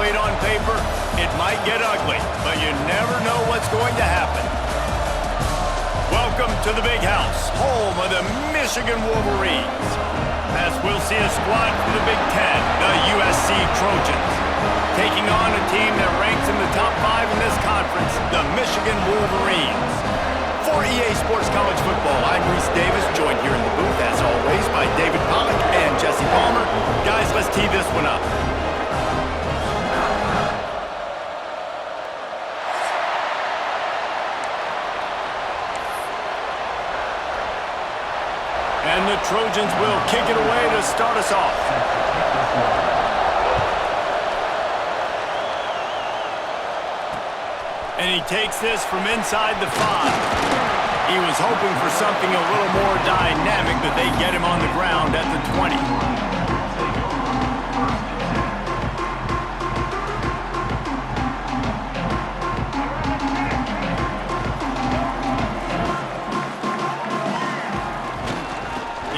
great on paper, it might get ugly, but you never know what's going to happen. Welcome to the Big House, home of the Michigan Wolverines. As we'll see a squad from the Big Ten, the USC Trojans, taking on a team that ranks in the top 5 in this conference, the Michigan Wolverines. For EA Sports College Football, I'm Reese Davis, joined here in the booth, as always, by David Pollack and Jesse Palmer. Guys, let's tee this one up. And the Trojans will kick it away to start us off. And he takes this from inside the 5. He was hoping for something a little more dynamic, but they get him on the ground at the 20.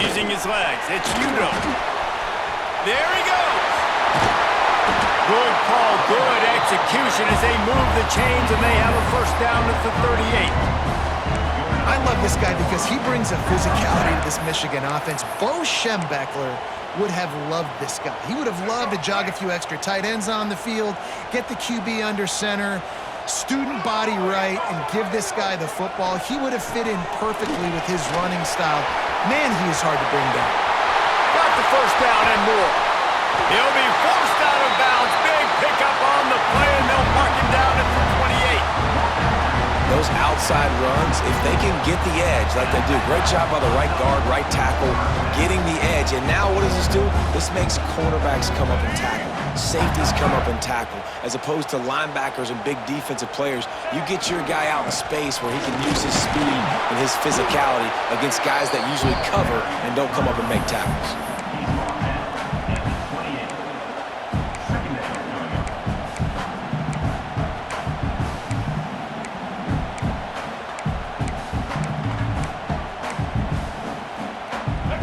Using his legs, it's Udo. There he goes. Good call, good execution as they move the chains, and they have a first down at the 38. I love this guy because he brings a physicality to this Michigan offense. Bo Schembechler would have loved this guy. He would have loved to jog a few extra tight ends on the field, get the QB under center, student body right, and give this guy the football. He would have fit in perfectly with his running style. Man, he is hard to bring down. Got the first down and more. He'll be forced out of bounds. Big pickup on the play, and they'll mark him down at the 28. Those outside runs, if they can get the edge like they do, great job by the right guard, right tackle, getting the edge. And now what does this do? This makes cornerbacks come up and tackle. Safeties come up and tackle. As opposed to linebackers and big defensive players, you get your guy out in space where he can use his speed and his physicality against guys that usually cover and don't come up and make tackles.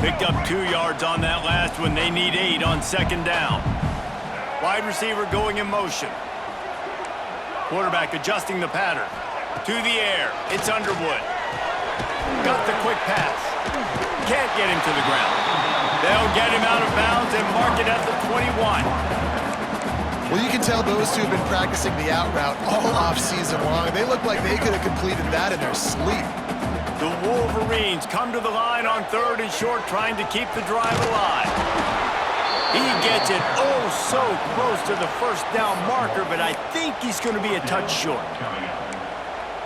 Picked up 2 yards on that last one. They need 8 on second down. Wide receiver going in motion. Quarterback adjusting the pattern. To the air. It's Underwood. Got the quick pass. Can't get him to the ground. They'll get him out of bounds and mark it at the 21. Well, you can tell those two have been practicing the out route all off-season long. They look like they could have completed that in their sleep. The Wolverines come to the line on 3rd and short, trying to keep the drive alive. He gets it so close to the first down marker, but I think he's going to be a touch short.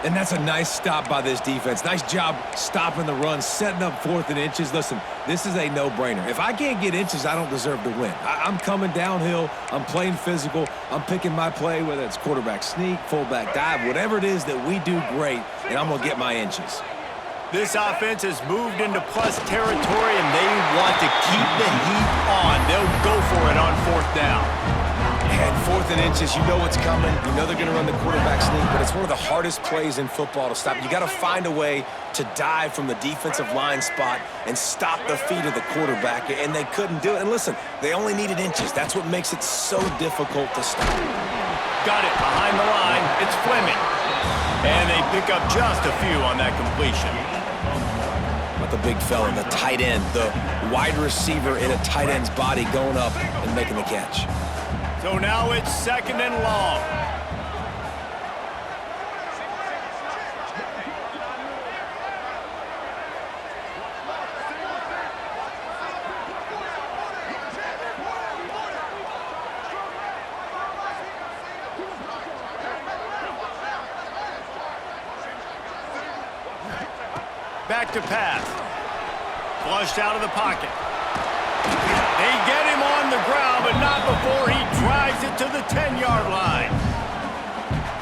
And that's a nice stop by this defense. Nice job stopping the run, setting up 4th and inches. Listen, this is a no-brainer. If I can't get inches, I don't deserve to win. I'm coming downhill. I'm playing physical. I'm picking my play, whether it's quarterback sneak, fullback dive, whatever it is that we do great, and I'm going to get my inches. This offense has moved into plus territory, and they want to keep the heat on. They'll go for it on 4th down. And 4th and inches, you know what's coming. You know they're going to run the quarterback sneak, but it's one of the hardest plays in football to stop. You got to find a way to dive from the defensive line spot and stop the feet of the quarterback, and they couldn't do it. And listen, they only needed inches. That's what makes it so difficult to stop. Got it behind the line. It's Fleming. And they pick up just a few on that completion. The big fella, the tight end, the wide receiver in a tight end's body going up and making the catch. So now it's 2nd and long. Back to pass. Flushed out of the pocket. They get him on the ground, but not before he drives it to the 10-yard line.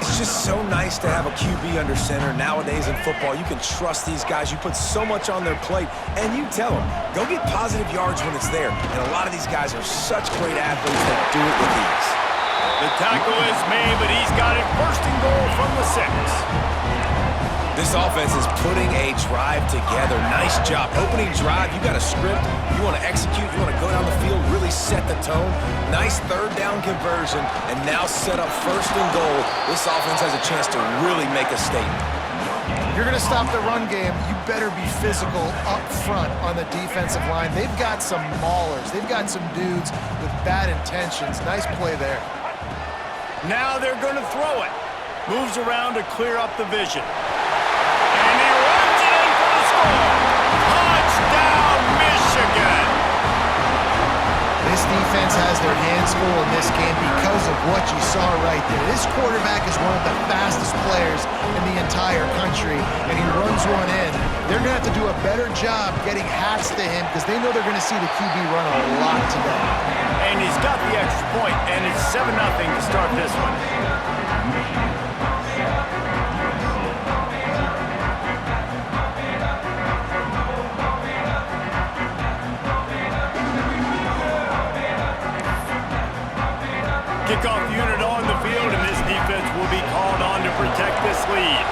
It's just so nice to have a QB under center. Nowadays in football, you can trust these guys. You put so much on their plate, and you tell them, go get positive yards when it's there. And a lot of these guys are such great athletes that do it with ease. The tackle is made, but he's got it 1st and goal from the 6. This offense is putting a drive together. Nice job. Opening drive, you got a script. You want to execute. You want to go down the field, really set the tone. Nice third down conversion, and now set up first and goal. This offense has a chance to really make a statement. If you're going to stop the run game, you better be physical up front on the defensive line. They've got some maulers. They've got some dudes with bad intentions. Nice play there. Now they're going to throw it. Moves around to clear up the vision. And he runs it in for the score. Touchdown, Michigan! This defense has their hands full in this game because of what you saw right there. This quarterback is one of the fastest players in the entire country, and he runs one in. They're going to have to do a better job getting hats to him because they know they're going to see the QB run a lot today. And he's got the extra point, and it's 7-0 to start this one. Kickoff unit on the field, and this defense will be called on to protect this lead.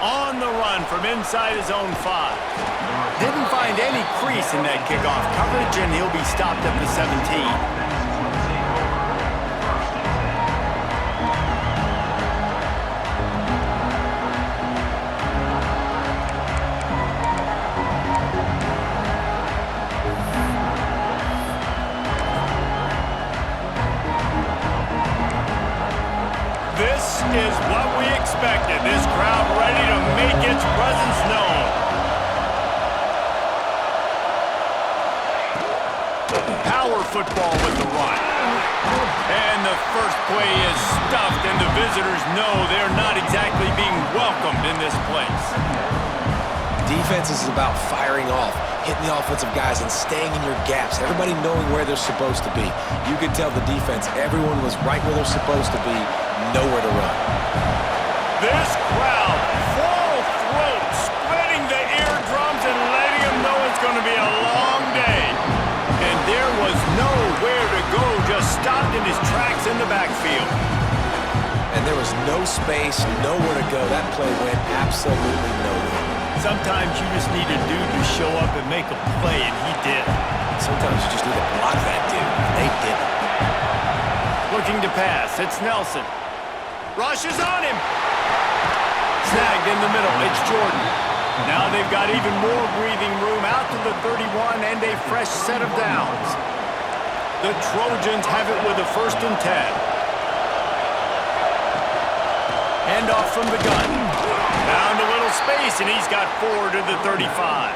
On the run from inside his own 5. Didn't find any crease in that kickoff coverage, and he'll be stopped at the 17. This is what we expected. This crowd ready to make its presence known. Power football with the run. And the first play is stuffed, and the visitors know they're not exactly being welcomed in this place. Defense is about firing off, hitting the offensive guys, and staying in your gaps. Everybody knowing where they're supposed to be. You could tell the defense, everyone was right where they're supposed to be, nowhere to run. This crowd, full throat, spreading the eardrums and letting them know it's going to be a long day. And there was nowhere to go, just stopped in his tracks in the backfield. And there was no space, nowhere to go. That play went absolutely nowhere. Sometimes you just need a dude to show up and make a play, and he did. Sometimes you just need to block that dude, and they didn't. Looking to pass, it's Nelson. Rushes on him. Snagged in the middle, it's Jordan. Now they've got even more breathing room out to the 31 and a fresh set of downs. The Trojans have it with a 1st and 10. Hand off from the gun. Found a little space, and he's got 4 to the 35.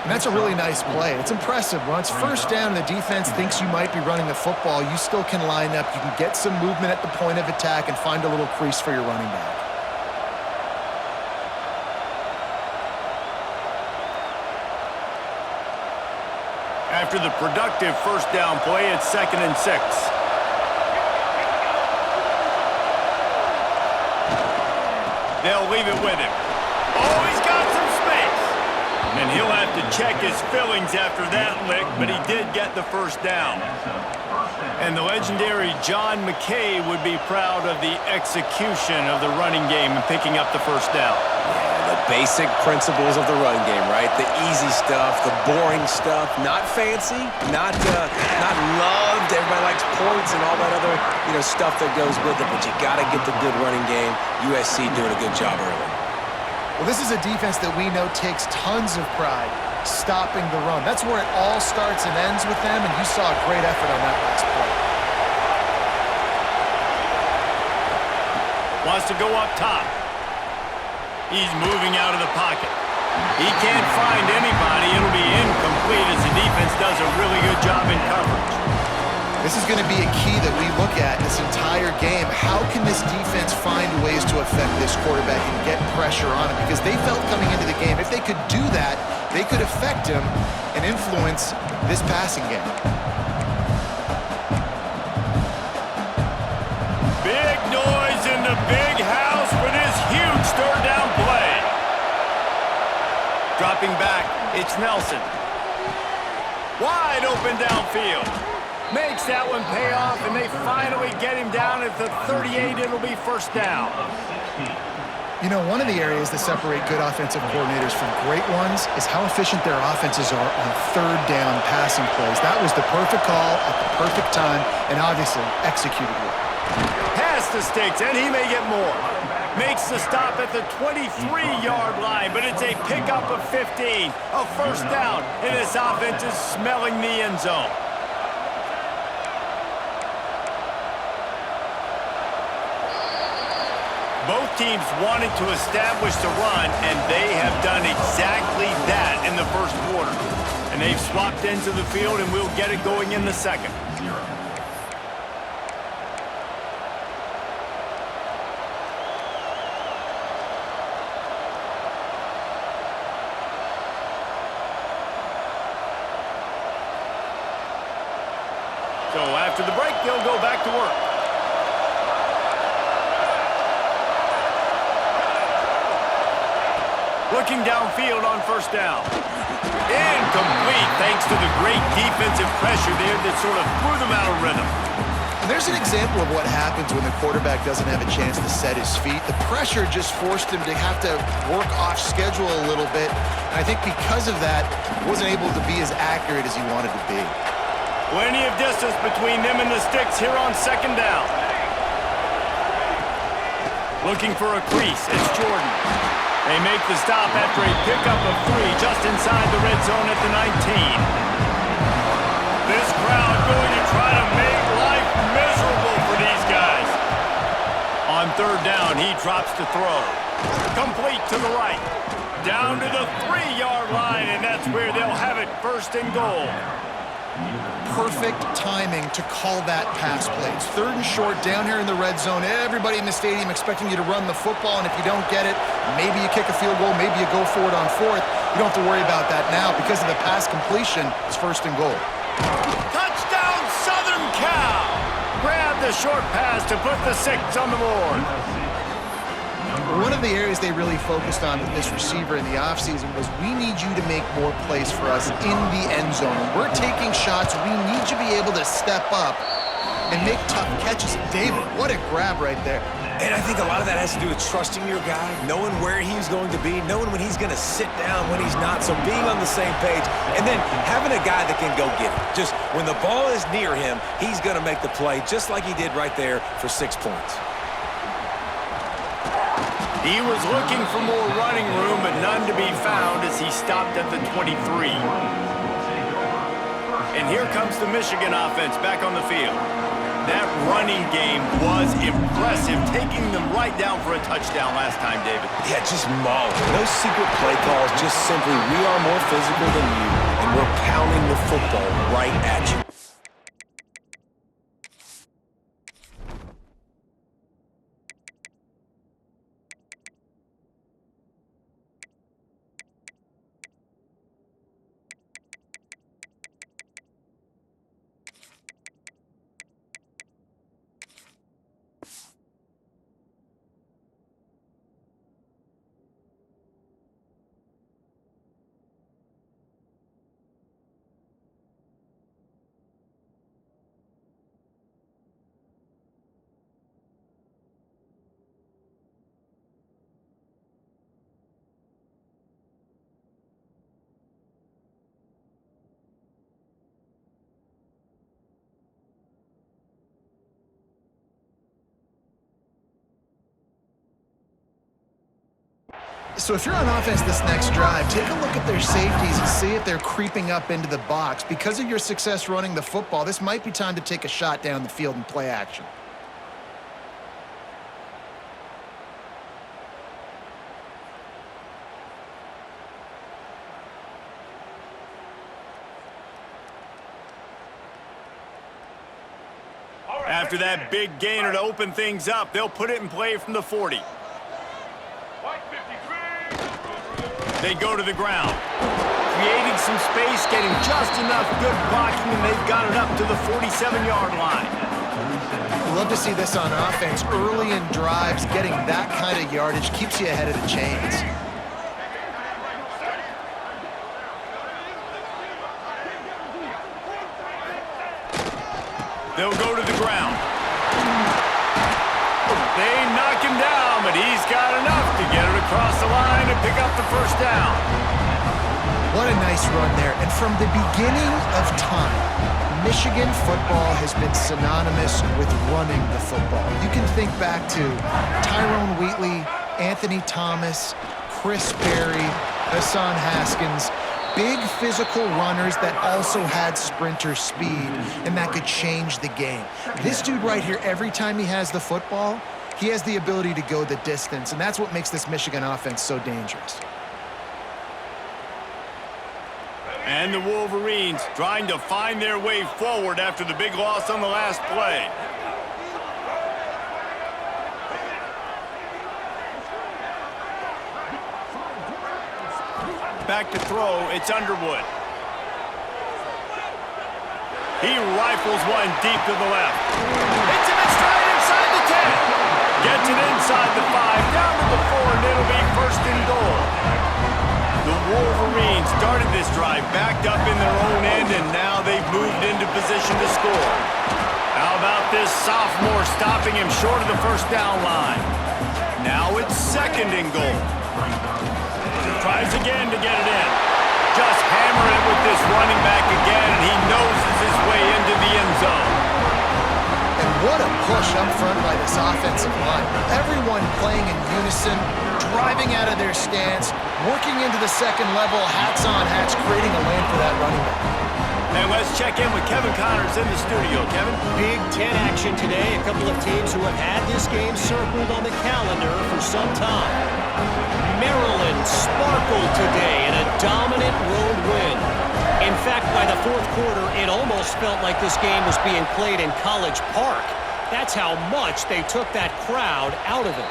And that's a really nice play. It's impressive. When it's 1st down and the defense thinks you might be running the football, you still can line up. You can get some movement at the point of attack and find a little crease for your running back. After the productive 1st down play, it's 2nd and 6. They'll leave it with him. Oh, he's got some space. And he'll have to check his fillings after that lick, but he did get the 1st down. And the legendary John McKay would be proud of the execution of the running game and picking up the 1st down. Yeah, the basic principles of the run game, right? The easy stuff, the boring stuff, not fancy, not loved. Everybody likes points and all that other, stuff that goes with it, but you got to get the good running game. USC doing a good job early. Well, this is a defense that we know takes tons of pride stopping the run. That's where it all starts and ends with them, and you saw a great effort on that last play. Wants to go up top. He's moving out of the pocket. He can't find anybody. It'll be incomplete as the defense does a really good job in coverage. This is going to be a key that we look at this entire game. How can this defense find ways to affect this quarterback and get pressure on him? Because they felt coming into the game, if they could do that, they could affect him and influence this passing game. Big noise in the big house for this huge 3rd down play. Dropping back, it's Nelson. Wide open downfield. Makes that one pay off, and they finally get him down at the 38. It'll be first down. You know, one of the areas that separate good offensive coordinators from great ones is how efficient their offenses are on third down passing plays. That was the perfect call at the perfect time, and obviously executed well. Pass the sticks, and he may get more. Makes the stop at the 23-yard line, but it's a pickup of 15. A first down, and this offense is smelling the end zone. Both teams wanted to establish the run, and they have done exactly that in the first quarter. And they've swapped into the field, and we'll get it going in the second. So after the break, they'll go back to work. Looking downfield on first down. Incomplete, thanks to the great defensive pressure there that sort of threw them out of rhythm. And there's an example of what happens when the quarterback doesn't have a chance to set his feet. The pressure just forced him to have to work off schedule a little bit. And I think because of that, wasn't able to be as accurate as he wanted to be. Plenty of distance between them and the sticks here on second down. Looking for a crease, it's Jordan. They make the stop after a pickup of 3 just inside the red zone at the 19. This crowd going to try to make life miserable for these guys. On third down, he drops to throw. Complete to the right. Down to the 3-yard line, and that's where they'll have it, first and goal. Perfect timing to call that pass play. It's third and short down here in the red zone. Everybody in the stadium expecting you to run the football, and if you don't get it, maybe you kick a field goal, maybe you go for it on fourth. You don't have to worry about that now. Because of the pass completion, it's first and goal. Touchdown, Southern Cal! Grab the short pass to put the 6 on the board. One of the areas they really focused on with this receiver in the offseason was we need you to make more plays for us in the end zone. When we're taking shots, we need you to be able to step up and make tough catches. David, what a grab right there. And I think a lot of that has to do with trusting your guy, knowing where he's going to be, knowing when he's going to sit down, when he's not, so being on the same page, and then having a guy that can go get it. Just when the ball is near him, he's going to make the play just like he did right there for 6 points. He was looking for more running room, but none to be found as he stopped at the 23. And here comes the Michigan offense back on the field. That running game was impressive, taking them right down for a touchdown last time, David. Yeah, just mauling. No secret play calls, just simply we are more physical than you, and we're pounding the football right at you. So if you're on offense this next drive, take a look at their safeties and see if they're creeping up into the box. Because of your success running the football, this might be time to take a shot down the field and play action. After that big gainer to open things up, they'll put it in play from the 40. They go to the ground, creating some space, getting just enough good blocking, and they've got it up to the 47-yard line. We love to see this on offense. Early in drives, getting that kind of yardage keeps you ahead of the chains. They'll go to the ground. They knock him down, but he's got enough to get it across the line and pick up the first down. What a nice run there. And from the beginning of time, Michigan football has been synonymous with running the football. You can think back to Tyrone Wheatley, Anthony Thomas, Chris Berry, Hassan Haskins, big physical runners that also had sprinter speed, and that could change the game. This dude right here, every time he has the football, he has the ability to go the distance, and that's what makes this Michigan offense so dangerous. And the Wolverines trying to find their way forward after the big loss on the last play. Back to throw, it's Underwood. He rifles one deep to the left. Hits him in stride inside the 10. Gets it inside the 5, down to the 4, and it'll be first and goal. The Wolverines started this drive backed up in their own end, and now they've moved into position to score. How about this sophomore stopping him short of the first down line? Now it's second and goal. Tries again to get it in. Just hammering it with this running back again, and he noses his way into the end zone. And what a push up front by this offensive line. Everyone playing in unison, driving out of their stance, working into the second level, hats on hats, creating a lane for that running back. And let's check in with Kevin Connors in the studio. Kevin? Big Ten action today. A couple of teams who have had this game circled on the calendar for some time. Maryland sparkled today in a dominant road win. In fact, by the fourth quarter, it almost felt like this game was being played in College Park. That's how much they took that crowd out of it.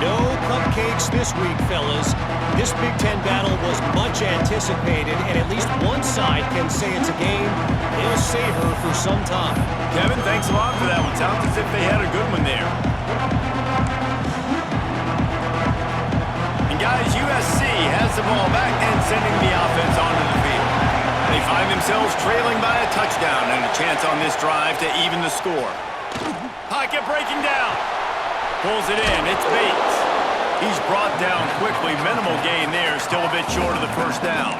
No cupcakes this week, fellas. This Big Ten battle was much anticipated, and at least one side can say it's a game they'll savor for some time. Kevin, thanks a lot for that one. Sounds as if they had a good one there. And guys, USC has the ball back and sending the offense onto the field. They find themselves trailing by a touchdown and a chance on this drive to even the score. Pocket breaking down. Pulls it in. It's Bates. He's brought down quickly. Minimal gain there. Still a bit short of the first down.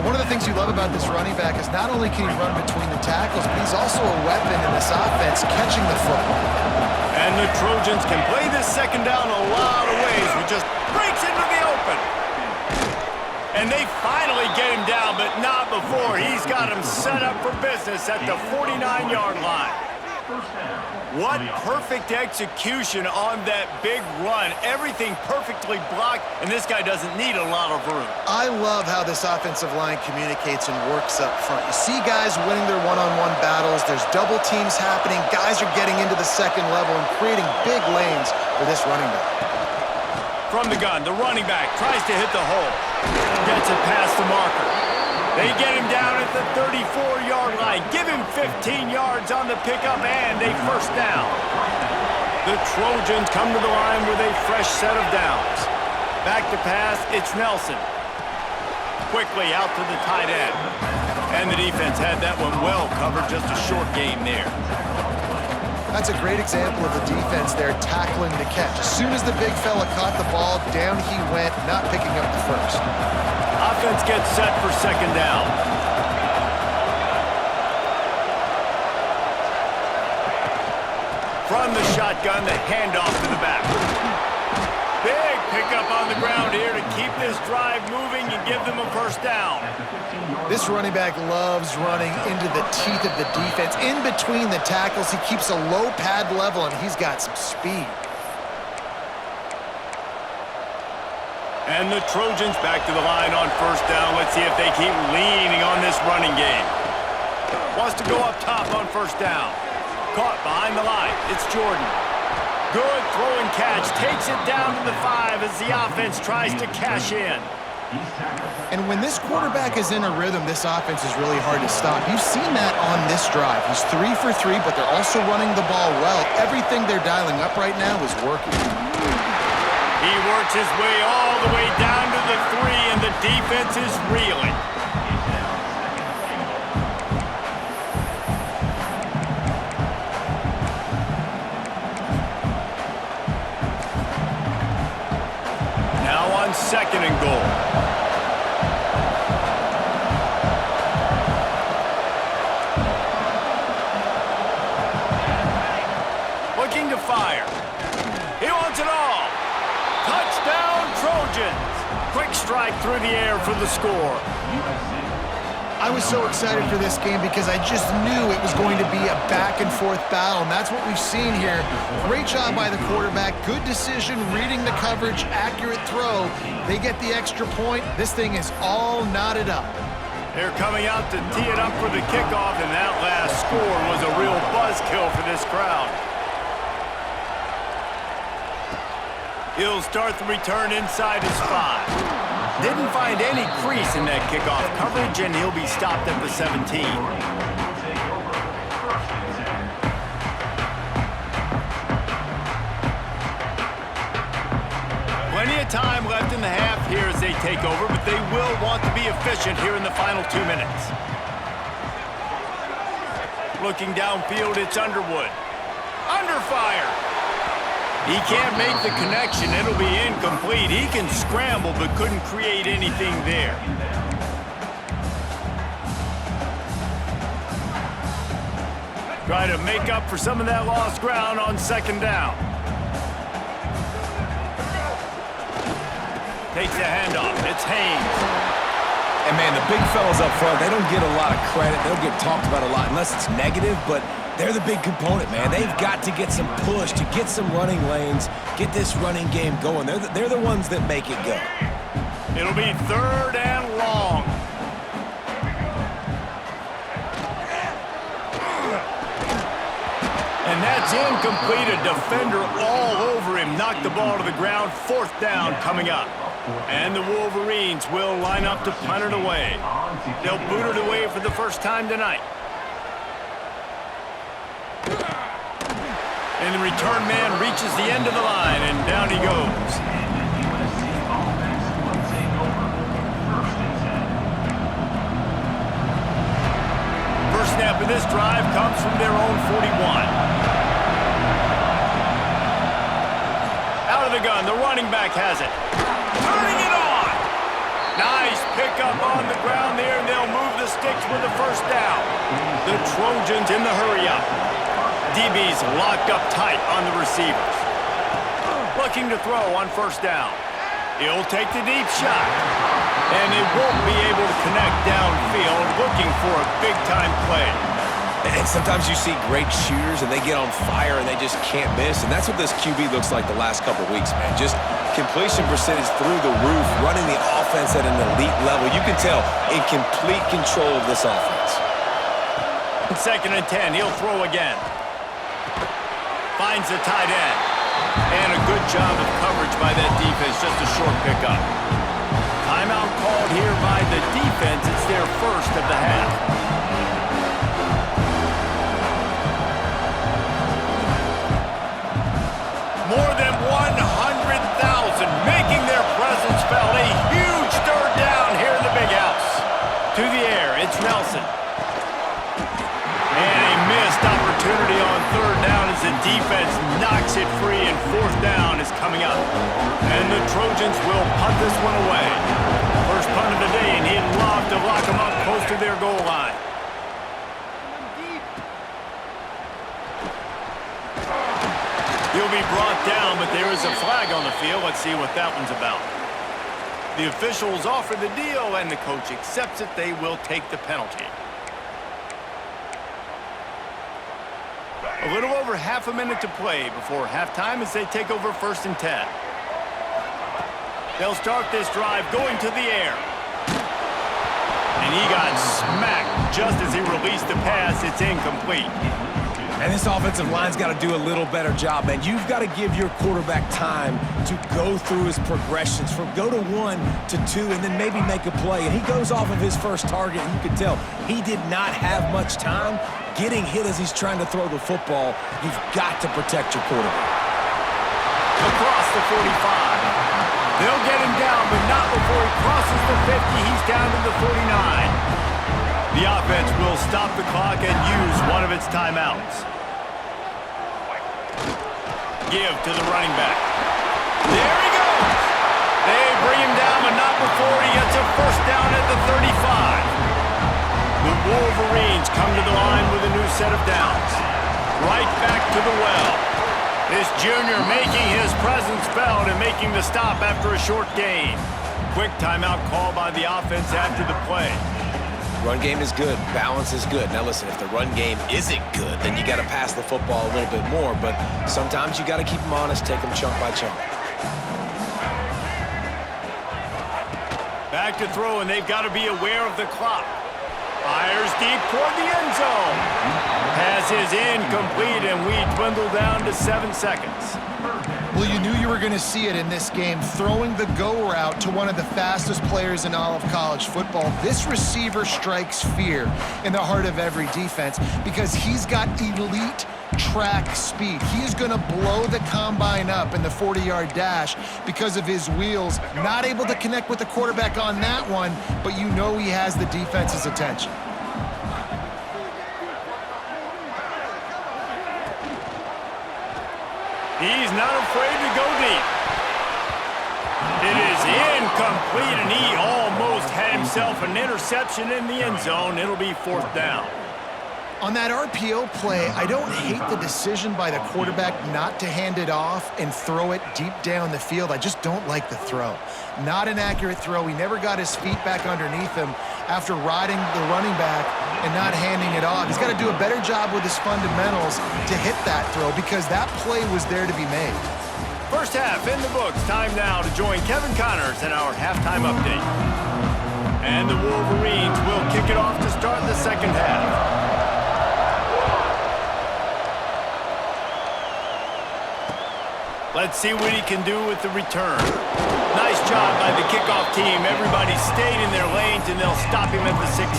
One of the things you love about this running back is not only can he run between the tackles, but he's also a weapon in this offense, catching the football. And the Trojans can play this second down a lot of ways. He just breaks into the open. And they finally get him down, but not before. He's got him set up for business at the 49-yard line. What perfect execution on that big run. Everything perfectly blocked, and this guy doesn't need a lot of room. I love how this offensive line communicates and works up front. You see guys winning their one-on-one battles. There's double teams happening. Guys are getting into the second level and creating big lanes for this running back. From the gun, the running back tries to hit the hole. Gets it past the marker. They get him down at the 34-yard line. Give him 15 yards on the pickup and a first down. The Trojans come to the line with a fresh set of downs. Back to pass, it's Nelson. Quickly out to the tight end. And the defense had that one well covered, just a short game there. That's a great example of the defense there tackling the catch. As soon as the big fella caught the ball, down he went, not picking up the first. Offense gets set for second down. From the shotgun, the handoff to the back. Big pickup on the ground here to keep this drive moving and give them a first down. This running back loves running into the teeth of the defense. In between the tackles, he keeps a low pad level, and he's got some speed. And the Trojans back to the line on first down. Let's see if they keep leaning on this running game. Wants to go up top on first down. Caught behind the line. It's Jordan. Good throw and catch. Takes it down to the 5 as the offense tries to cash in. And when this quarterback is in a rhythm, this offense is really hard to stop. You've seen that on this drive. He's 3 for 3, but they're also running the ball well. Everything they're dialing up right now is working. He works his way all the way down to the 3, and the defense is reeling. fire. He wants it all. Touchdown, Trojans. Quick strike through the air for the score. I was so excited for this game because I just knew it was going to be a back-and-forth battle, and that's what we've seen here. Great job by the quarterback, good decision, reading the coverage, accurate throw. They get the extra point. This thing is all knotted up. They're coming out to tee it up for the kickoff, and that last score was a real buzzkill for this crowd. He'll start the return inside his 5. Didn't find any crease in that kickoff coverage, and he'll be stopped at the 17. Plenty of time left in the half here as they take over, but they will want to be efficient here in the final 2 minutes. Looking downfield, it's Underwood. Under fire. He can't make the connection. It'll be incomplete. He can scramble, but couldn't create anything there. Try to make up for some of that lost ground on second down. Takes the handoff. It's Haynes. And, man, the big fellas up front, they don't get a lot of credit. They don't get talked about a lot unless it's negative, but they're the big component, man. They've got to get some push, to get some running lanes, get this running game going. They're the ones that make it go. It'll be 3rd and long. And that's incomplete. A defender all over him. Knocked the ball to the ground. 4th down coming up. And the Wolverines will line up to punt it away. They'll boot it away for the first time tonight. And the return man reaches the end of the line, and down he goes. First snap of this drive comes from their own 41. Out of the gun, the running back has it. Turning it on! Nice pickup on the ground there, and they'll move the sticks with the first down. The Trojans in the hurry-up. DB's locked up tight on the receivers. Looking to throw on first down. He'll take the deep shot. And they won't be able to connect downfield, looking for a big-time play. And sometimes you see great shooters, and they get on fire, and they just can't miss. And that's what this QB looks like the last couple weeks, man. Just completion percentage through the roof, running the offense at an elite level. You can tell in complete control of this offense. 2nd and 10, he'll throw again. Finds the tight end. And a good job of coverage by that defense, just a short pickup. Timeout called here by the defense. It's their first of the half. More than 100,000 making their presence felt. A huge 3rd down here in the big house. To the air, it's Nelson. And a missed opportunity on 3rd down as the defense knocks it free, and 4th down is coming up. And the Trojans will punt this one away. First punt of the day, and he'd love to lock them up close to their goal line. He'll be brought down, but there is a flag on the field. Let's see what that one's about. The officials offer the deal, and the coach accepts it. They will take the penalty. A little over half a minute to play before halftime as they take over 1st and 10. They'll start this drive going to the air. And he got smacked just as he released the pass. It's incomplete. And this offensive line's got to do a little better job, man. You've got to give your quarterback time to go through his progressions from go to 1 to 2 and then maybe make a play. And he goes off of his first target, and you can tell he did not have much time getting hit as he's trying to throw the football. You've got to protect your quarterback. Across the 45. They'll get him down, but not before he crosses the 50. He's down to the 49. The offense will stop the clock and use one of its timeouts. Give to the running back. There he goes. They bring him down, but not before he gets a first down at the 35. The Wolverines come to the line with a new set of downs. Right back to the well. This junior making his presence felt and making the stop after a short gain. Quick timeout call by the offense after the play. Run game is good. Balance is good. Now listen, if the run game isn't good, then you got to pass the football a little bit more. But sometimes you got to keep them honest, take them chunk by chunk. Back to throw, and they've got to be aware of the clock. Fires deep toward the end zone. Pass is incomplete, and we dwindle down to 7 seconds. Well, you knew you were going to see it in this game, throwing the go route to one of the fastest players in all of college football. This receiver strikes fear in the heart of every defense because he's got elite track speed. He is going to blow the combine up in the 40-yard dash because of his wheels. Not able to connect with the quarterback on that one, but you know he has the defense's attention. He's not afraid to go deep. It is incomplete, and he almost had himself an interception in the end zone. It'll be 4th down. On that RPO play, I don't hate the decision by the quarterback not to hand it off and throw it deep down the field. I just don't like the throw. Not an accurate throw. He never got his feet back underneath him after riding the running back and not handing it off. He's got to do a better job with his fundamentals to hit that throw because that play was there to be made. First half in the books. Time now to join Kevin Connors in our halftime update. And the Wolverines will kick it off to start the second half. Let's see what he can do with the return. Nice job by the kickoff team. Everybody stayed in their lanes, and they'll stop him at the 16.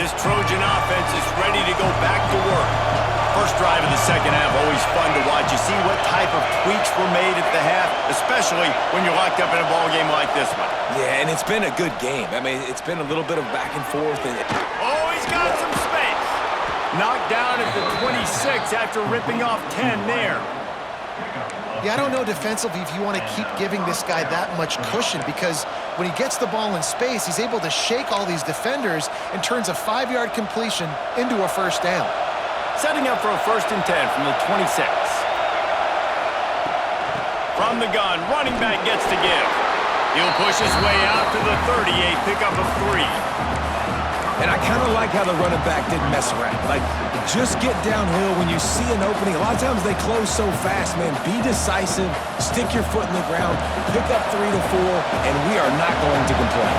This Trojan offense is ready to go back to work. First drive of the second half, always fun to watch. You see what type of tweaks were made at the half, especially when you're locked up in a ball game like this one. Yeah, and it's been a good game. I mean, it's been a little bit of back and forth. Oh, he's got some space. Knocked down at the 26 after ripping off 10 there. Yeah, I don't know defensively if you want to keep giving this guy that much cushion because when he gets the ball in space, he's able to shake all these defenders and turns a 5-yard completion into a first down. Setting up for a 1st and 10 from the 26. From the gun, running back gets to give. He'll push his way out to the 38, pick up a 3. And I kind of like how the running back didn't mess around. Like, just get downhill when you see an opening. A lot of times they close so fast, man. Be decisive, stick your foot in the ground, pick up 3 to 4, and we are not going to complain.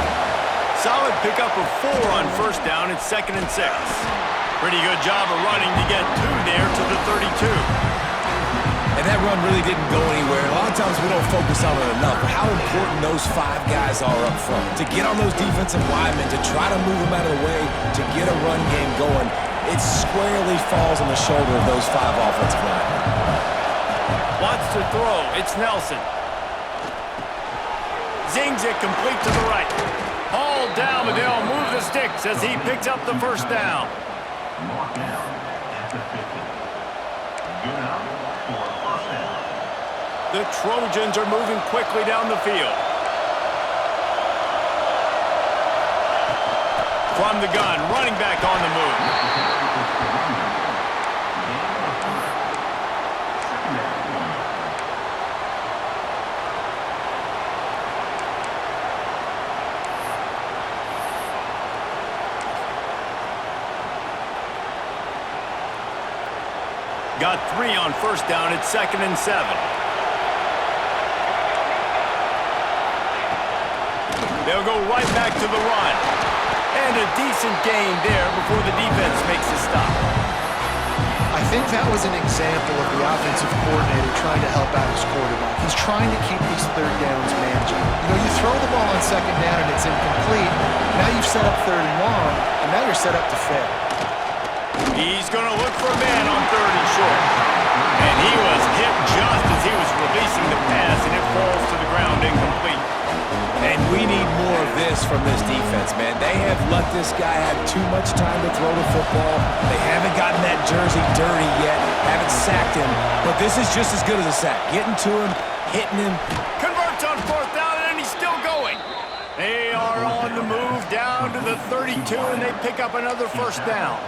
Solid pickup of 4 on 1st down. It's 2nd and 6. Pretty good job of running to get 2 there to the 32. And that run really didn't go anywhere. A lot of times we don't focus on it enough, but how important those 5 guys are up front. To get on those defensive linemen, to try to move them out of the way, to get a run game going, it squarely falls on the shoulder of those 5 offensive linemen. Wants to throw. It's Nelson. Zings it complete to the right. Hauled down, but they'll move the sticks as he picks up the 1st down. The Trojans are moving quickly down the field. From the gun, running back on the move. Got 3 on 1st down. It's 2nd and 7. They'll go right back to the run. And a decent gain there before the defense makes a stop. I think that was an example of the offensive coordinator trying to help out his quarterback. He's trying to keep these 3rd downs manageable. You know, you throw the ball on 2nd down and it's incomplete. Now you've set up 3rd and long, and now you're set up to fail. He's going to look for a man on 3rd and short. And he was hit just as he was releasing the pass, and it falls to the ground incomplete. And we need more of this from this defense, man. They have let this guy have too much time to throw the football. They haven't gotten that jersey dirty yet, haven't sacked him. But this is just as good as a sack. Getting to him, hitting him. Converts on fourth down, and he's still going. They are on the move down to the 32, and they pick up another first down.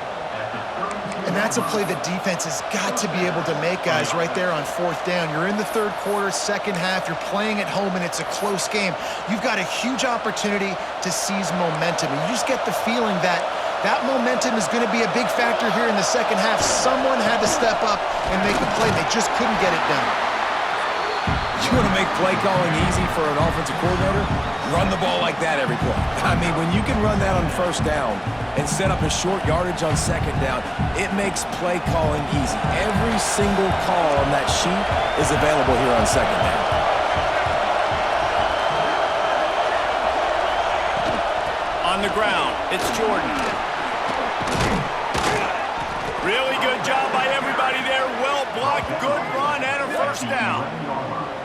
And that's a play the defense has got to be able to make, guys, right there on fourth down. You're in the third quarter, second half. You're playing at home, and it's a close game. You've got a huge opportunity to seize momentum. And you just get the feeling that that momentum is going to be a big factor here in the second half. Someone had to step up and make a play. They just couldn't get it done. You want to make play calling easy for an offensive coordinator? Run the ball like that every play. I mean, when you can run that on first down and set up a short yardage on second down, it makes play calling easy. Every single call on that sheet is available here on second down. On the ground, it's Jordan. Really good job by everybody there. Well blocked, good run, and a first down.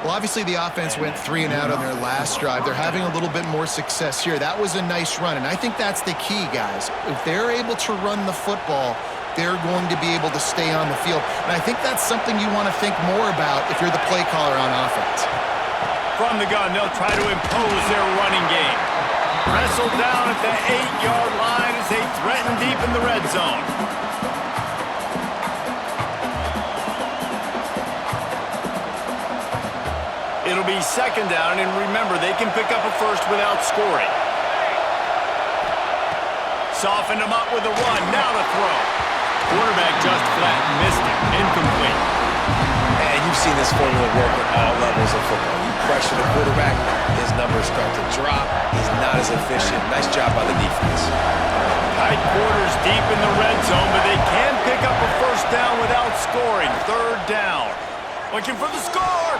Well, obviously the offense went 3 and out on their last drive. They're having a little bit more success here. That was a nice run, and I think that's the key, guys. If they're able to run the football, they're going to be able to stay on the field. And I think that's something you want to think more about if you're the play caller on offense. From the gun, they'll try to impose their running game. Wrestled down at the 8-yard line as they threaten deep in the red zone. It'll be second down, and remember, they can pick up a first without scoring. Softened him up with a run, now to throw. Quarterback just flat, missed it, incomplete. And you've seen this formula work at all levels of football. You pressure the quarterback, his numbers start to drop. He's not as efficient. Nice job by the defense. Tight quarters deep in the red zone, but they can pick up a first down without scoring. Third down. Looking for the score.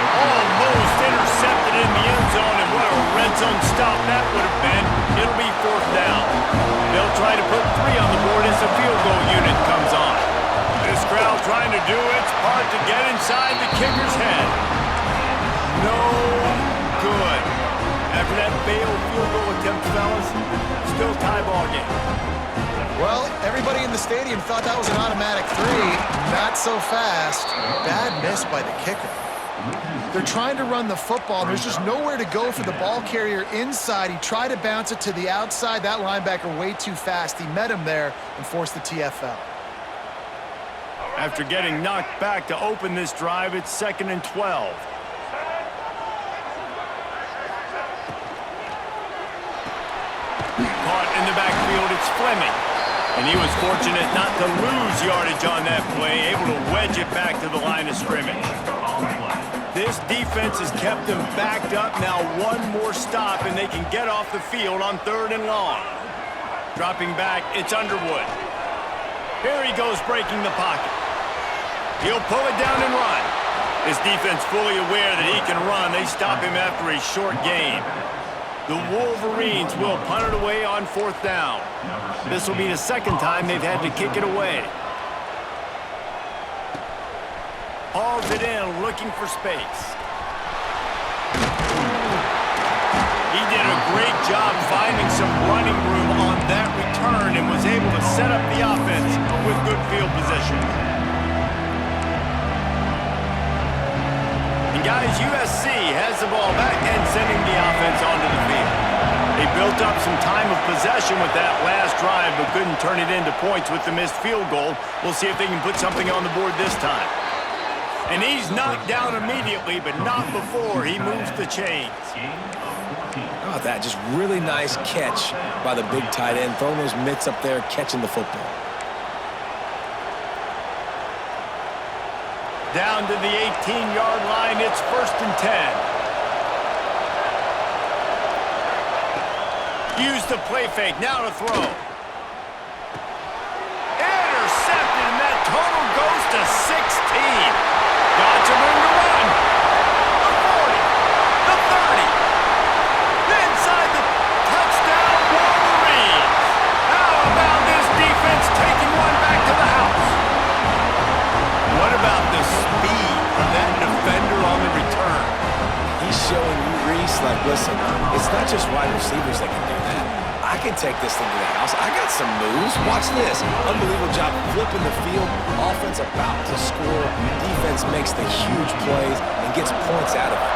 Almost intercepted in the end zone, and what a red zone stop that would have been. It'll be fourth down. They'll try to put 3 on the board as the field goal unit comes on. This crowd trying to do its part to get inside the kicker's head. No good. After that failed field goal attempt, fellas, still tie ball game. Well, everybody in the stadium thought that was an automatic 3. Not so fast. Bad miss by the kicker. They're trying to run the football, and there's just nowhere to go for the ball carrier inside. He tried to bounce it to the outside. That linebacker way too fast. He met him there and forced the TFL. After getting knocked back to open this drive, it's 2nd and 12. Caught in the backfield, it's Fleming. And he was fortunate not to lose yardage on that play, able to wedge it back to the line of scrimmage. This defense has kept them backed up. Now one more stop, and they can get off the field on 3rd and long. Dropping back, it's Underwood. Here he goes breaking the pocket. He'll pull it down and run. This defense fully aware that he can run. They stop him after a short gain. The Wolverines will punt it away on 4th down. This will be the 2nd time they've had to kick it away. Hauls it in, looking for space. He did a great job finding some running room on that return and was able to set up the offense with good field position. And guys, USC has the ball back and sending the offense onto the field. They built up some time of possession with that last drive, but couldn't turn it into points with the missed field goal. We'll see if they can put something on the board this time. And he's knocked down immediately, but not before he moves the chains. Oh, that just really nice catch by the big tight end, throwing those mitts up there, catching the football. Down to the 18-yard line, it's 1st and 10. Use the play fake, now to throw. Intercepted, and that total goes to 16. Got some room to run. The 40, the 30. Inside the touchdown, Wolverines. How about this defense taking one back to the house? What about the speed from that defender on the return? He's showing Listen, it's not just wide receivers that can do that. I can take this thing to the house. I got some moves. Watch this. Unbelievable job flipping the field. Offense about to score. Defense makes the huge plays and gets points out of it.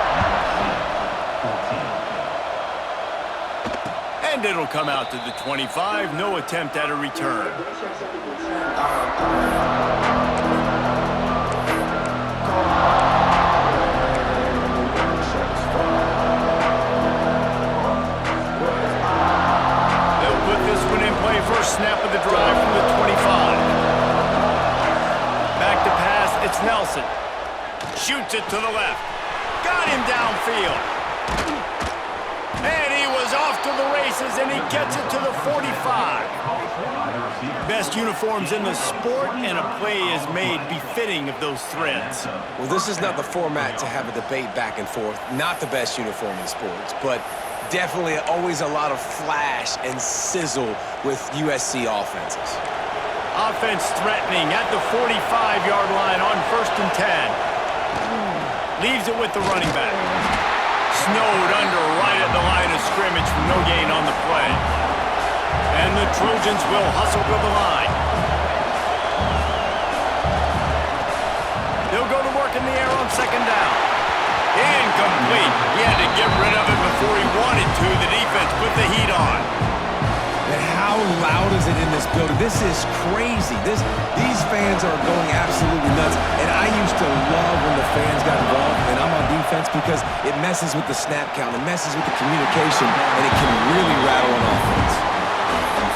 And it'll come out to the 25. No attempt at a return. First snap of the drive from the 25. Back to pass, it's Nelson. Shoots it to the left. Got him downfield. And he was off to the races, and he gets it to the 45. Best uniforms in the sport, and a play is made befitting of those threads. Well, this is not the format to have a debate back and forth. Not the best uniform in sports, but definitely always a lot of flash and sizzle with USC offenses. Offense threatening at the 45-yard line on 1st and 10. Leaves it with the running back. Snowed under right at the line of scrimmage from no gain on the play. And the Trojans will hustle to the line. They'll go to work in the air on 2nd down. Incomplete. He had to get rid of it before he wanted to. The defense put the heat on. And how loud is it in this building? This is crazy. These fans are going absolutely nuts. And I used to love when the fans got involved, and I'm on defense because it messes with the snap count. It messes with the communication, and it can really rattle an offense.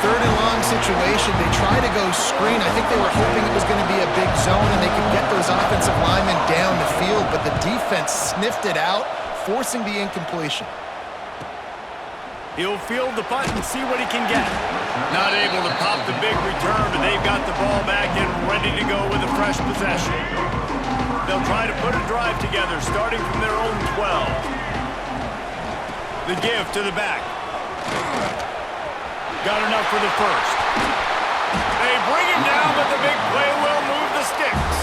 3rd and long situation. They try to go screen. I think they were hoping it was going to be a big zone and they could get those offensive linemen down the field, but the defense sniffed it out, forcing the incompletion. He'll field the punt and see what he can get. Not able to pop the big return, but they've got the ball back and ready to go with a fresh possession. They'll try to put a drive together, starting from their own 12. The give to the back. Got enough for the first. They bring him down, but the big play will move the sticks.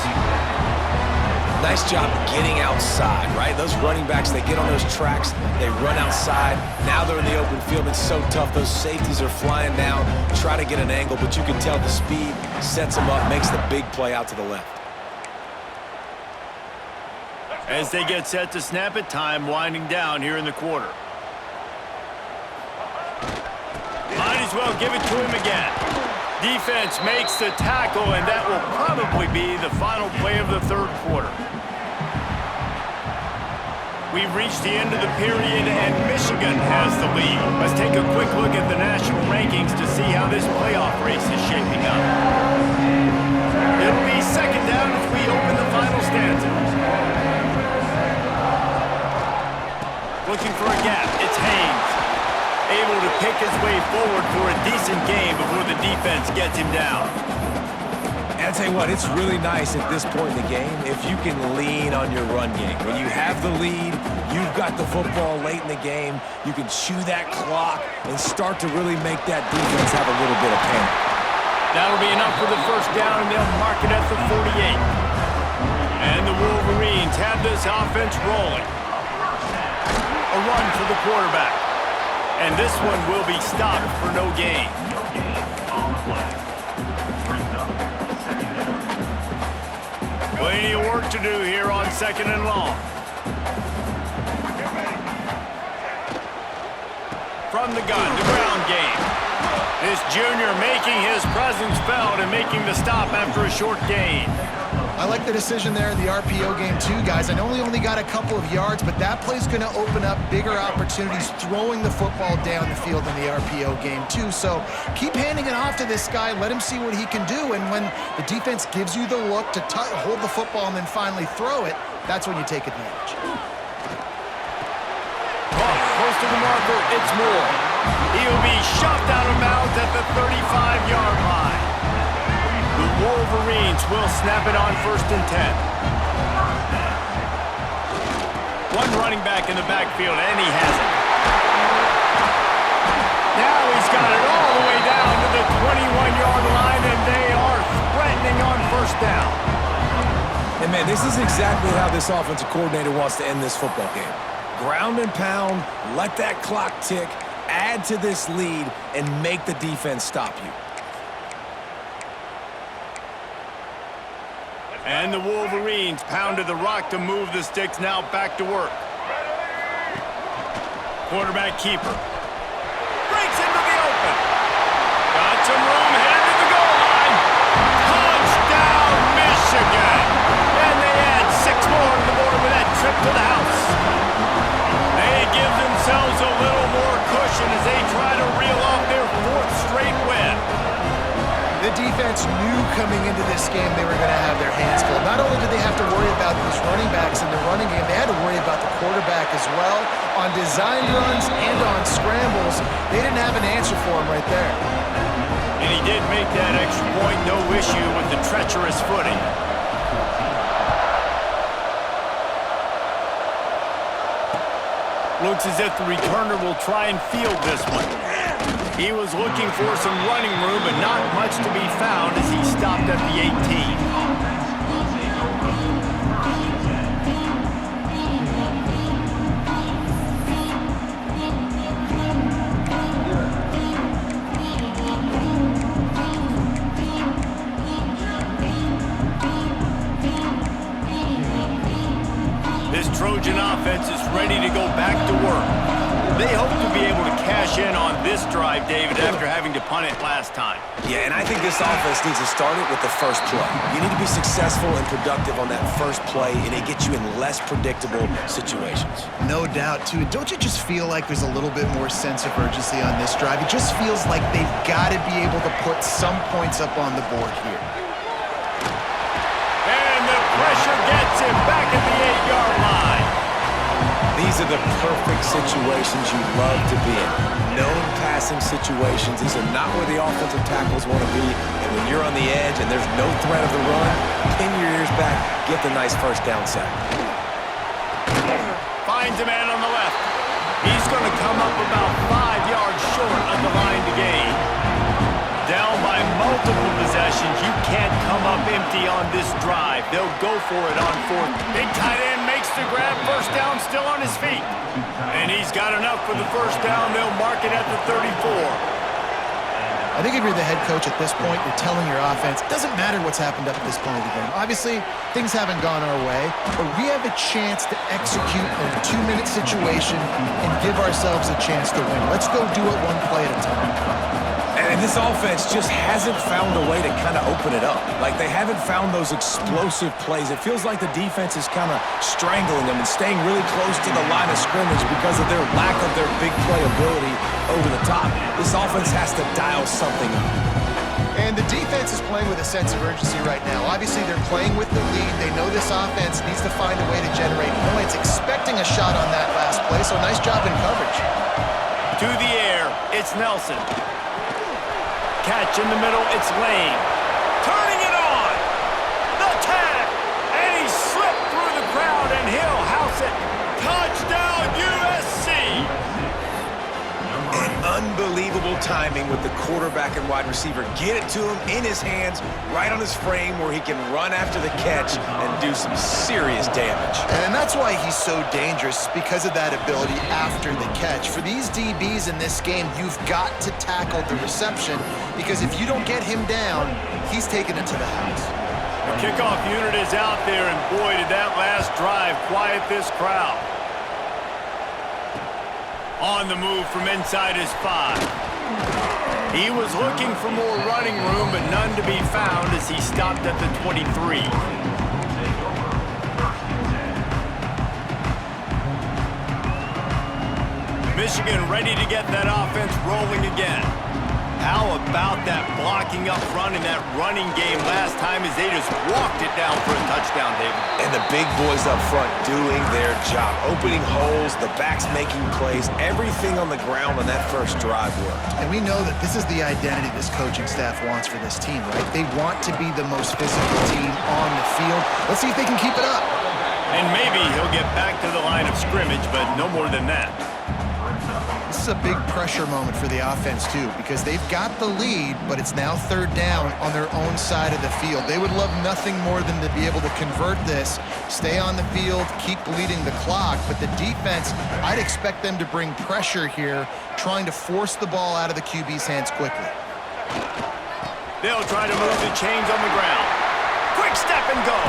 Nice job getting outside, right? Those running backs, they get on those tracks, they run outside. Now they're in the open field. It's so tough. Those safeties are flying down, try to get an angle, but you can tell the speed sets them up, makes the big play out to the left. As they get set to snap it, time winding down here in the quarter. Might as well give it to him again. Defense makes the tackle, and that will probably be the final play of the 3rd quarter. We've reached the end of the period, and Michigan has the lead. Let's take a quick look at the national rankings to see how this playoff race is shaping up. It'll be 2nd down as we open the final stanza. Looking for a gap. It's Haynes. Able to pick his way forward for a decent game before the defense gets him down. And I'll tell you what, it's really nice at this point in the game if you can lean on your run game. When you have the lead, you've got the football late in the game, you can chew that clock and start to really make that defense have a little bit of panic. That'll be enough for the 1st down, and they'll mark it at the 48. And the Wolverines have this offense rolling. A run for the quarterback. And this one will be stopped for no gain. Plenty of work to do here on 2nd and long. From the gun, the ground game. This junior making his presence felt and making the stop after a short gain. I like the decision there in the RPO game too, guys. I know he only got a couple of yards, but that play's going to open up bigger opportunities throwing the football down the field in the RPO game too. So keep handing it off to this guy. Let him see what he can do. And when the defense gives you the look to hold the football and then finally throw it, that's when you take advantage. Close to the marker, it's Moore. He'll be shoved out of bounds at the 35-yard line. The Wolverines will snap it on 1st and 10. One running back in the backfield, and he has it. Now he's got it all the way down to the 21-yard line, and they are threatening on 1st down. And man, this is exactly how this offensive coordinator wants to end this football game. Ground and pound, let that clock tick, add to this lead, and make the defense stop you. And the Wolverines pounded the rock to move the sticks, now back to work. Quarterback keeper. Breaks into the open. Got some room, headed to the goal line. Touchdown, Michigan. And they add 6 more to the board with that trip to the house. They give themselves a little more cushion as they try to reel off their 4th straight win. The defense knew coming into this game they were going to have their hands full. Not only did they have to worry about these running backs in the running game, they had to worry about the quarterback as well. On design runs and on scrambles, they didn't have an answer for him right there. And he did make that extra point, no issue with the treacherous footing. Looks as if the returner will try and field this one. He was looking for some running room, but not much to be found as he stopped at the 18. This Trojan offense is ready to go back to work. They hope to be able to cash in on this drive, David, after having to punt it last time. Yeah, and I think this offense needs to start it with the first play. You need to be successful and productive on that first play, and it gets you in less predictable situations. No doubt, too. Don't you just feel like there's a little bit more sense of urgency on this drive? It just feels like they've got to be able to put some points up on the board here. And the pressure gets him back at the 8-yard line. These are the perfect situations you love to be in. Known passing situations. These are not where the offensive tackles want to be. And when you're on the edge and there's no threat of the run, pin your ears back, get the nice first down sack. Finds a man on the left. He's going to come up about 5 yards short of the line to gain. Down by multiple possessions, you can't come up empty on this drive. They'll go for it on 4th. Big tight end makes the grab. First down, still on his feet. And he's got enough for the first down. They'll mark it at the 34. I think if you're the head coach at this point, you're telling your offense, it doesn't matter what's happened up to this point of the game. Obviously, things haven't gone our way, but we have a chance to execute in a 2-minute situation and give ourselves a chance to win. Let's go do it one play at a time. And this offense just hasn't found a way to kind of open it up. Like, they haven't found those explosive plays. It feels like the defense is kind of strangling them and staying really close to the line of scrimmage because of their lack of their big play ability over the top. This offense has to dial something up. And the defense is playing with a sense of urgency right now. Obviously, they're playing with the lead. They know this offense needs to find a way to generate points, expecting a shot on that last play, so nice job in coverage. To the air, it's Nelson. Catch in the middle, it's Lane. Turning it on! The tag! And he slipped through the crowd, and he'll house it. Touchdown, USC! And unbelievable timing with the quarterback and wide receiver. Get it to him in his hands, right on his frame where he can run after the catch and do some serious damage. And that's why he's so dangerous, because of that ability after the catch. For these DBs in this game, you've got to tackle the reception, because if you don't get him down, he's taking it to the house. The kickoff unit is out there, and boy, did that last drive quiet this crowd. On the move from inside his 5. He was looking for more running room, but none to be found as he stopped at the 23. Michigan ready to get that offense rolling again. How about that blocking up front in that running game last time as they just walked it down for a touchdown, David? And the big boys up front doing their job. Opening holes, the backs making plays, everything on the ground on that first drive worked. And we know that this is the identity this coaching staff wants for this team, right? They want to be the most physical team on the field. Let's see if they can keep it up. And maybe he'll get back to the line of scrimmage, but no more than that. This is a big pressure moment for the offense, too, because they've got the lead, but it's now third down on their own side of the field. They would love nothing more than to be able to convert this, stay on the field, keep bleeding the clock. But the defense, I'd expect them to bring pressure here, trying to force the ball out of the QB's hands quickly. They'll try to move the chains on the ground. Quick step and go.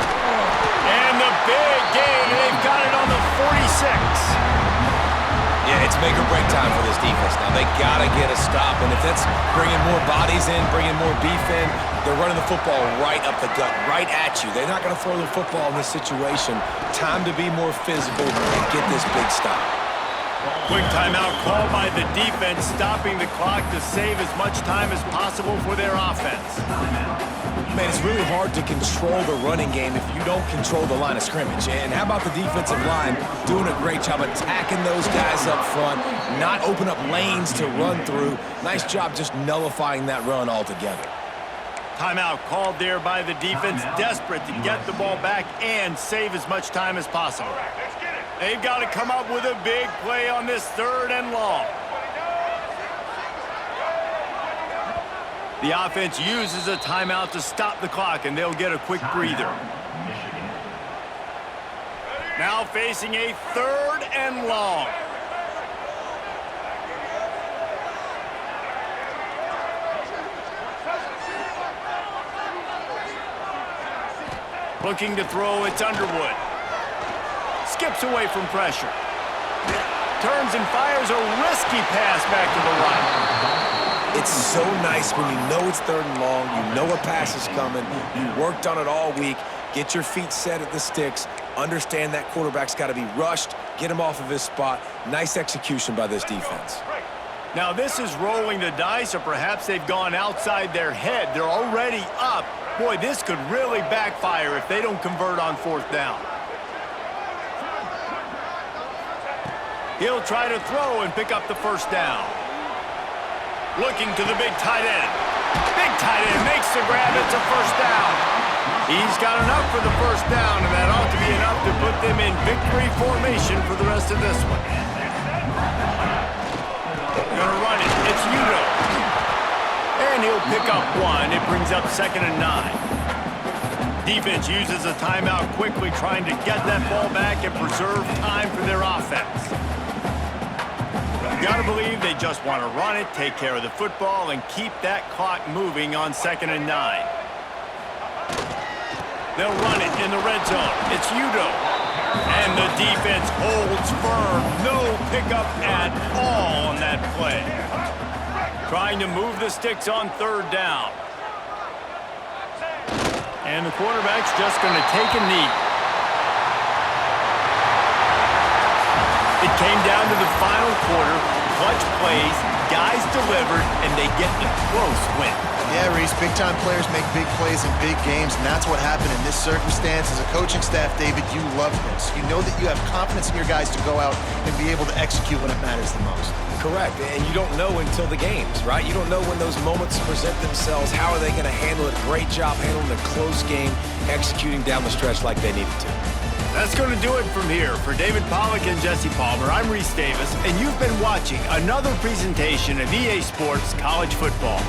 And the big gain, and they've got it on the 46. Yeah, it's make or break time for this defense. Now, they got to get a stop, and if that's bringing more bodies in, bringing more beef in, they're running the football right up the gut, right at you. They're not going to throw the football in this situation. Time to be more physical and get this big stop. Quick timeout called by the defense, stopping the clock to save as much time as possible for their offense. Man, it's really hard to control the running game if you don't control the line of scrimmage. And how about the defensive line doing a great job attacking those guys up front, not open up lanes to run through. Nice job just nullifying that run altogether. Timeout called there by the defense, desperate to get the ball back and save as much time as possible. They've got to come up with a big play on this 3rd and long. The offense uses a timeout to stop the clock, and they'll get a quick breather. Now facing a 3rd and long. Looking to throw, it's Underwood. Skips away from pressure. Turns and fires a risky pass back to the right. It's so nice when you know it's 3rd and long, you know a pass is coming, you worked on it all week, get your feet set at the sticks, understand that quarterback's got to be rushed, get him off of his spot. Nice execution by this defense. Now this is rolling the dice, or perhaps they've gone outside their head. They're already up. Boy, this could really backfire if they don't convert on 4th down. He'll try to throw and pick up the 1st down. Looking to the big tight end. Big tight end makes the grab. It's a 1st down. He's got enough for the 1st down, and that ought to be enough to put them in victory formation for the rest of this one. Gonna run it. It's Udo. And he'll pick up 1. It brings up 2nd and 9. Defense uses a timeout quickly, trying to get that ball back and preserve time for their offense. You gotta believe they just want to run it, take care of the football, and keep that clock moving on 2nd and 9. They'll run it in the red zone. It's Udo. And the defense holds firm. No pickup at all on that play. Trying to move the sticks on 3rd down. And the quarterback's just going to take a knee. It came down to the final quarter. Clutch plays, guys delivered, and they get a close win. Yeah, Reese, big-time players make big plays in big games, and that's what happened in this circumstance. As a coaching staff, David, you love this. You know that you have confidence in your guys to go out and be able to execute when it matters the most. Correct, and you don't know until the games, right? You don't know when those moments present themselves. How are they going to handle it? Great job handling a close game, executing down the stretch like they needed to. That's going to do it from here. For David Pollack and Jesse Palmer, I'm Reese Davis, and you've been watching another presentation of EA Sports College Football.